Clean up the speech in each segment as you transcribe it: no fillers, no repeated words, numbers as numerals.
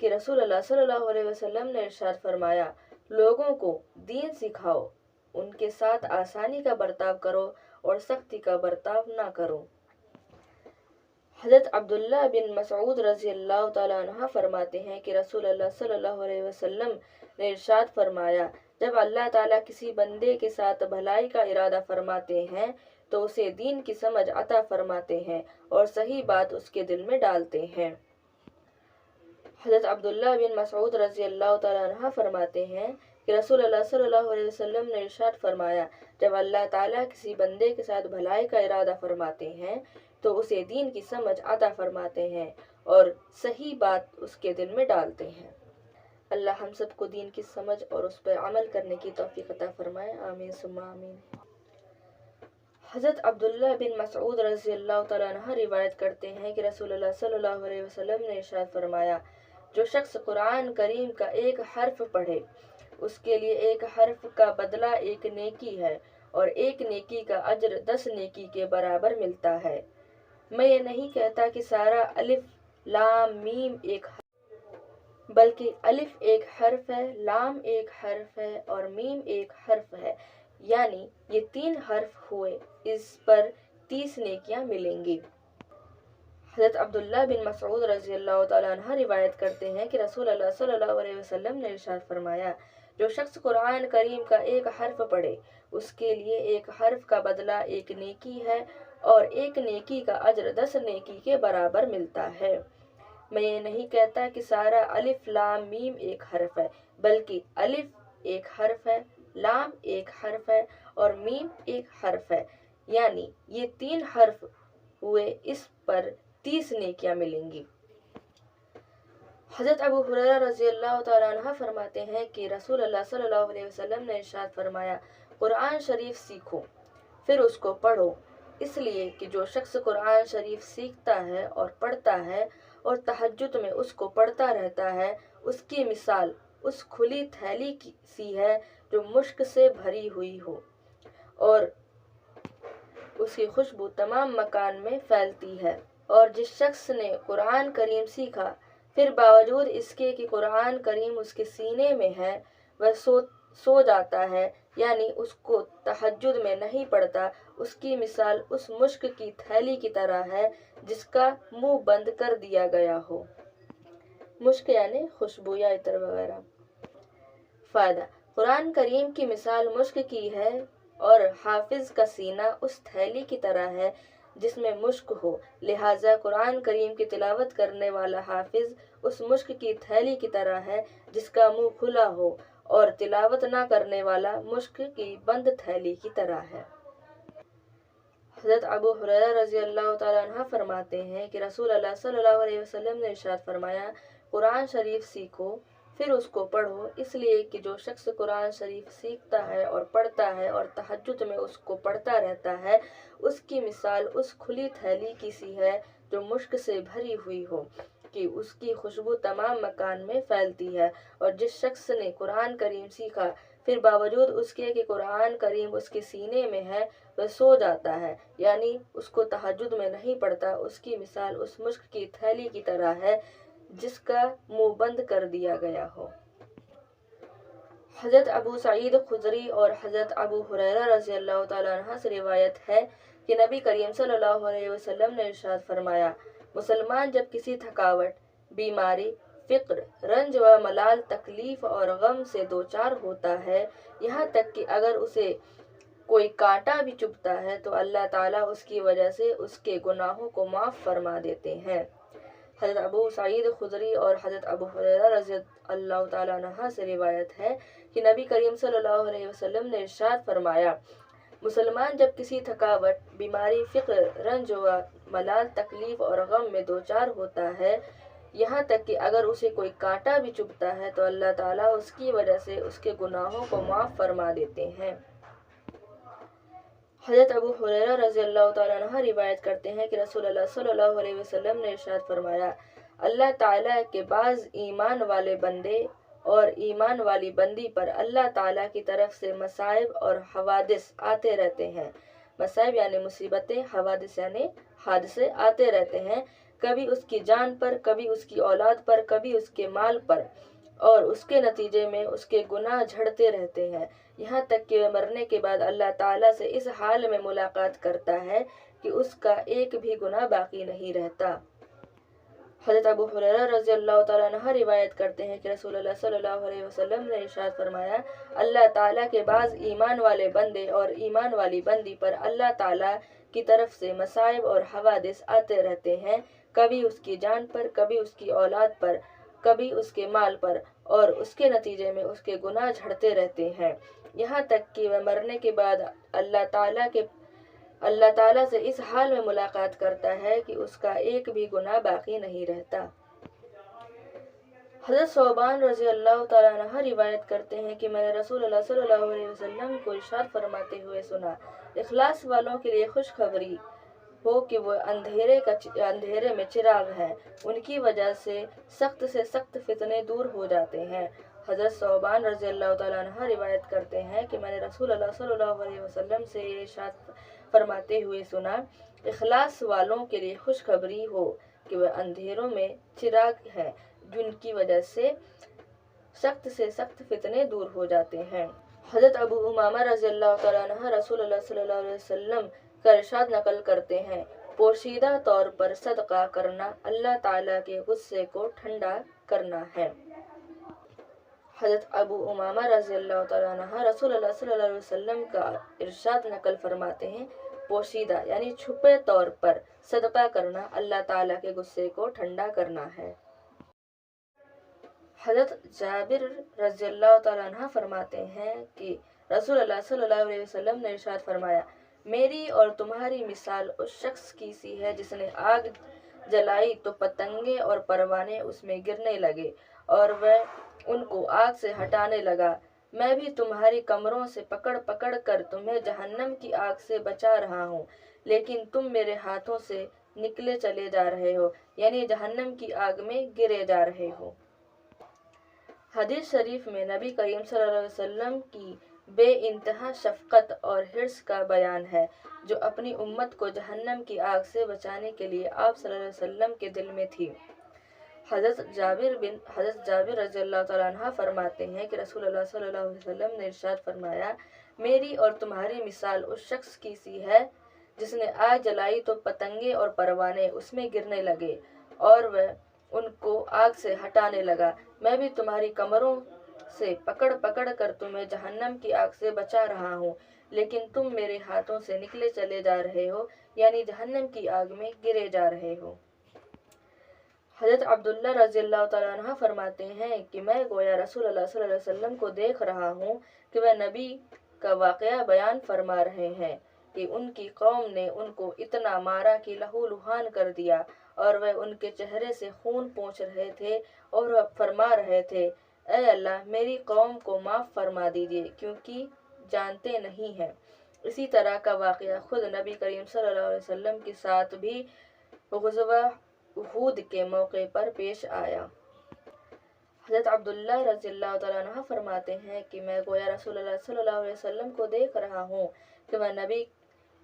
کہ رسول اللہ صلی اللہ علیہ وسلم نے ارشاد فرمایا، لوگوں کو دین سکھاؤ، ان کے ساتھ آسانی کا برتاؤ کرو اور سختی کا برتاؤ نہ کرو۔ حضرت عبداللہ بن مسعود رضی اللہ تعالیٰ عنہ فرماتے ہیں کہ رسول اللہ صلی اللہ علیہ وسلم نے ارشاد فرمایا، جب اللہ تعالیٰ کسی بندے کے ساتھ بھلائی کا ارادہ فرماتے ہیں تو اسے دین کی سمجھ عطا فرماتے ہیں اور صحیح بات اس کے دل میں ڈالتے ہیں۔ حضرت عبداللہ بن مسعود رضی اللہ تعالیٰ عنہ فرماتے ہیں کہ رسول اللہ صلی اللہ علیہ وسلم نے ارشاد فرمایا، جب اللہ تعالیٰ کسی بندے کے ساتھ بھلائی کا ارادہ فرماتے ہیں تو اسے دین کی سمجھ عطا فرماتے ہیں اور صحیح بات اس کے دل میں ڈالتے ہیں۔ اللہ ہم سب کو دین کی سمجھ اور اس پر عمل کرنے کی توفیق عطا فرمائے، آمین ثم آمین۔ حضرت عبداللہ بن مسعود رضی اللہ تعالیٰ عنہ روایت کرتے ہیں کہ رسول اللہ صلی اللہ علیہ وسلم نے ارشاد فرمایا، جو شخص قرآن کریم کا ایک حرف پڑھے اس کے لیے ایک حرف کا بدلہ ایک نیکی ہے اور ایک نیکی کا اجر 10 نیکی کے برابر ملتا ہے۔ میں یہ نہیں کہتا کہ سارا الف لام میم ایک حرف، بلکہ الف ایک حرف ہے، لام ایک حرف ہے اور میم ایک حرف ہے، یعنی یہ 3 حرف ہوئے، اس پر 30 نیکیاں ملیں گی۔ حضرت عبداللہ بن مسعود رضی اللہ تعالیٰ عنہ روایت کرتے ہیں کہ رسول اللہ صلی اللہ علیہ وسلم نے ارشاد فرمایا، جو شخص قرآن کریم کا ایک حرف پڑھے اس کے لیے ایک حرف کا بدلہ ایک نیکی ہے اور ایک نیکی کا اجر 10 نیکی کے برابر ملتا ہے۔ میں یہ نہیں کہتا کہ سارا الف لام میم ایک حرف ہے، بلکہ الف ایک حرف ہے، لام ایک حرف ہے اور میم ایک حرف ہے، یعنی یہ 3 حرف ہوئے، اس پر 30 نیکیاں ملیں گی۔ حضرت ابو ہریرہ رضی اللہ تعالیٰ عنہ فرماتے ہیں کہ رسول اللہ صلی اللہ علیہ وسلم نے ارشاد فرمایا، قرآن شریف سیکھو پھر اس کو پڑھو، اس لیے کہ جو شخص قرآن شریف سیکھتا ہے اور پڑھتا ہے اور تہجد میں اس کو پڑھتا رہتا ہے، اس کی مثال اس کھلی تھیلی سی ہے جو مشک سے بھری ہوئی ہو اور اس کی خوشبو تمام مکان میں پھیلتی ہے۔ اور جس شخص نے قرآن کریم سیکھا پھر باوجود اس کے کہ قرآن کریم اس کے سینے میں ہے وہ سو جاتا ہے، یعنی اس کو تہجد میں نہیں پڑھتا، اس کی مثال اس مشک کی تھیلی کی طرح ہے جس کا منہ بند کر دیا گیا ہو۔ مشک یعنی خوشبو یا عطر وغیرہ۔ فائدہ: قرآن کریم کی مثال مشک کی ہے اور حافظ کا سینہ اس تھیلی کی طرح ہے جس میں مشک ہو، لہٰذا قرآن کریم کی تلاوت کرنے والا حافظ اس مشک کی تھیلی کی طرح ہے جس کا منہ کھلا ہو، اور تلاوت نہ کرنے والا مشک کی بند تھیلی کی طرح ہے۔ حضرت ابو ہریرہ رضی اللہ تعالیٰ عنہ فرماتے ہیں کہ رسول اللہ صلی اللہ علیہ وسلم نے ارشاد فرمایا، قرآن شریف سیکھو پھر اس کو پڑھو، اس لیے کہ جو شخص قرآن شریف سیکھتا ہے اور پڑھتا ہے اور تہجد میں اس کو پڑھتا رہتا ہے، اس کی مثال اس کھلی تھیلی کی سی ہے جو مشک سے بھری ہوئی ہو کہ اس کی خوشبو تمام مکان میں پھیلتی ہے۔ اور جس شخص نے قرآن کریم سیکھا پھر باوجود اس کے کہ قرآن کریم اس کے سینے میں ہے وہ سو جاتا ہے، یعنی اس کو تہجد میں نہیں پڑھتا، اس کی مثال اس مشک کی تھیلی کی طرح ہے جس کا منہ بند کر دیا گیا ہو۔ حضرت ابو سعید خدری اور حضرت ابو ہریرہ رضی اللہ تعالیٰ عنہ سے روایت ہے کہ نبی کریم صلی اللہ علیہ وسلم نے ارشاد فرمایا، مسلمان جب کسی تھکاوٹ، بیماری، فقر، رنج و ملال، تکلیف اور غم سے دوچار ہوتا ہے، یہاں تک کہ اگر اسے کوئی کانٹا بھی چبھتا ہے تو اللہ تعالیٰ اس کی وجہ سے اس کے گناہوں کو معاف فرما دیتے ہیں۔ حضرت ابو سعید خدری اور حضرت ابو ہریرہ رضی اللہ تعالیٰ عنہ سے روایت ہے کہ نبی کریم صلی اللہ علیہ وسلم نے ارشاد فرمایا، مسلمان جب کسی تھکاوٹ، بیماری، فقر، رنج و ملال، تکلیف اور غم میں دوچار ہوتا ہے، یہاں تک کہ اگر اسے کوئی کانٹا بھی چبھتا ہے تو اللہ تعالیٰ اس کی وجہ سے اس کے گناہوں کو معاف فرما دیتے ہیں۔ حضرت ابو ہریرہ رضی اللہ تعالیٰ عنہ روایت کرتے ہیں کہ رسول اللہ صلی اللہ علیہ وسلم نے ارشاد فرمایا، اللہ تعالیٰ کے بعض ایمان والے بندے اور ایمان والی بندی پر اللہ تعالیٰ کی طرف سے مصائب اور حوادث آتے رہتے ہیں۔ مصائب یعنی مصیبتیں، حوادث یعنی حادثے آتے رہتے ہیں، کبھی اس کی جان پر، کبھی اس کی اولاد پر، کبھی اس کے مال پر، اور اس کے نتیجے میں اس کے گناہ جھڑتے رہتے ہیں، یہاں تک کہ وہ مرنے کے بعد اللہ تعالیٰ سے اس حال میں ملاقات کرتا ہے کہ اس کا ایک بھی گناہ باقی نہیں رہتا۔ حضرت ابو ہریرہ رضی اللہ تعالیٰ عنہ روایت کرتے ہیں کہ رسول اللہ صلی اللہ علیہ وسلم نے ارشاد فرمایا، اللہ تعالیٰ کے بعض ایمان والے بندے اور ایمان والی بندی پر اللہ تعالیٰ کی طرف سے مصائب اور حوادث آتے رہتے ہیں، کبھی اس کی جان پر، کبھی اس کی اولاد پر، کبھی اس کے مال پر، اور اس کے نتیجے میں اس کے گناہ جھڑتے رہتے ہیں، یہاں تک کہ وہ مرنے کے بعد اللہ تعالیٰ سے اس حال میں ملاقات کرتا ہے کہ اس کا ایک بھی گناہ باقی نہیں رہتا۔ حضرت ثوبان رضی اللہ تعالیٰ عنہ روایت کرتے ہیں کہ میں نے رسول اللہ صلی اللہ علیہ وسلم کو ارشاد فرماتے ہوئے سنا، اخلاص والوں کے لیے خوشخبری ہو کہ وہ اندھیرے میں چراغ ہے، ان کی وجہ سے سخت فتنے دور ہو جاتے ہیں۔ حضرت ثوبان رضی اللہ تعالیٰ عنہ روایت کرتے ہیں کہ میں نے رسول اللہ صلی اللہ علیہ وسلم سے یہ ارشاد فرماتے ہوئے سنا، اخلاص والوں کے لیے خوشخبری ہو کہ وہ اندھیروں میں چراغ ہے، جن کی وجہ سے سخت فتنے دور ہو جاتے ہیں۔ حضرت ابو امامہ رضی اللہ تعالیٰ عنہ رسول اللہ صلی اللہ علیہ وسلم کا ارشاد نقل کرتے ہیں، پوشیدہ طور پر صدقہ کرنا اللہ تعالیٰ کے غصے کو ٹھنڈا کرنا ہے۔ حضرت ابو امامہ رضی اللہ تعالیٰ عنہ رسول اللہ صلی اللہ علیہ وسلم کا ارشاد نقل فرماتے ہیں، پوشیدہ یعنی چھپے طور پر صدقہ کرنا اللہ تعالیٰ کے غصے کو ٹھنڈا کرنا ہے۔ حضرت جابر رضی اللہ تعالیٰ عنہ فرماتے ہیں کہ رسول اللہ صلی اللہ علیہ وسلم نے ارشاد فرمایا، میری اور تمہاری مثال اس شخص کی سی ہے جس نے آگ جلائی تو پتنگے اور پروانے اس میں گرنے لگے اور وہ ان کو آگ سے ہٹانے لگا، میں بھی تمہاری کمروں سے پکڑ کر تمہیں جہنم کی آگ سے بچا رہا ہوں، لیکن تم میرے ہاتھوں سے نکلے چلے جا رہے ہو، یعنی جہنم کی آگ میں گرے جا رہے ہو۔ حدیث شریف میں نبی کریم صلی اللہ علیہ وسلم کی بے انتہا شفقت اور حرص کا بیان ہے، جو اپنی امت کو جہنم کی آگ سے بچانے کے لیے آپ صلی اللہ علیہ وسلم کے دل میں تھی۔ حضرت جابر رضی اللہ تعالیٰ عنہ فرماتے ہیں کہ رسول اللہ صلی اللہ علیہ وسلم نے ارشاد فرمایا، میری اور تمہاری مثال اس شخص کی سی ہے جس نے آگ جلائی تو پتنگے اور پروانے اس میں گرنے لگے اور وہ ان کو آگ سے ہٹانے لگا، میں بھی تمہاری کمروں سے پکڑ کر تمہیں جہنم کی آگ سے بچا رہا ہوں، لیکن تم میرے ہاتھوں سے نکلے چلے جا رہے ہو، یعنی جہنم کی آگ میں گرے جا رہے ہو۔ حضرت عبداللہ رضی اللہ تعالیٰ عنہ فرماتے ہیں کہ میں گویا رسول اللہ صلی اللہ علیہ وسلم کو دیکھ رہا ہوں کہ وہ نبی کا واقعہ بیان فرما رہے ہیں کہ ان کی قوم نے ان کو اتنا مارا کہ لہو لہان کر دیا، اور وہ ان کے چہرے سے خون پونچھ رہے تھے اور وہ فرما رہے تھے، اے اللہ میری قوم کو معاف فرما دیجئے کیونکہ جانتے نہیں ہیں۔ اسی طرح کا واقعہ خود نبی کریم صلی اللہ علیہ وسلم کے ساتھ بھی غزوہ احد کے موقع پر پیش آیا۔ حضرت عبداللہ رضی اللہ تعالیٰ عنہ فرماتے ہیں کہ میں گویا رسول اللہ صلی اللہ علیہ وسلم کو دیکھ رہا ہوں کہ وہ نبی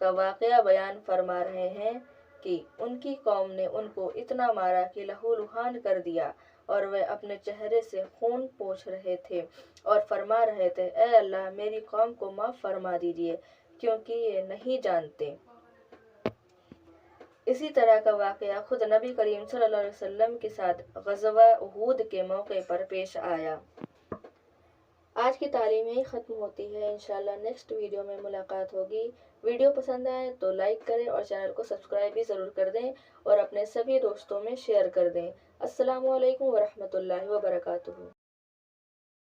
کا واقعہ بیان فرما رہے ہیں کہ ان کی قوم نے ان کو اتنا مارا کہ لہو لہان کر دیا اور وہ اپنے چہرے سے خون پونچھ رہے تھے اور فرما رہے تھے، اے اللہ میری قوم کو معاف فرما دیجئے کیونکہ یہ نہیں جانتے۔ اسی طرح کا واقعہ خود نبی کریم صلی اللہ علیہ وسلم کے ساتھ غزوہ احد کے موقع پر پیش آیا۔ آج کی تعلیم یہی ختم ہوتی ہے، انشاءاللہ نیکسٹ ویڈیو میں ملاقات ہوگی۔ ویڈیو پسند آئے تو لائک کریں اور چینل کو سبسکرائب بھی ضرور کر دیں اور اپنے سبھی دوستوں میں شیئر کر دیں۔ السلام علیکم ورحمۃ اللہ وبرکاتہ۔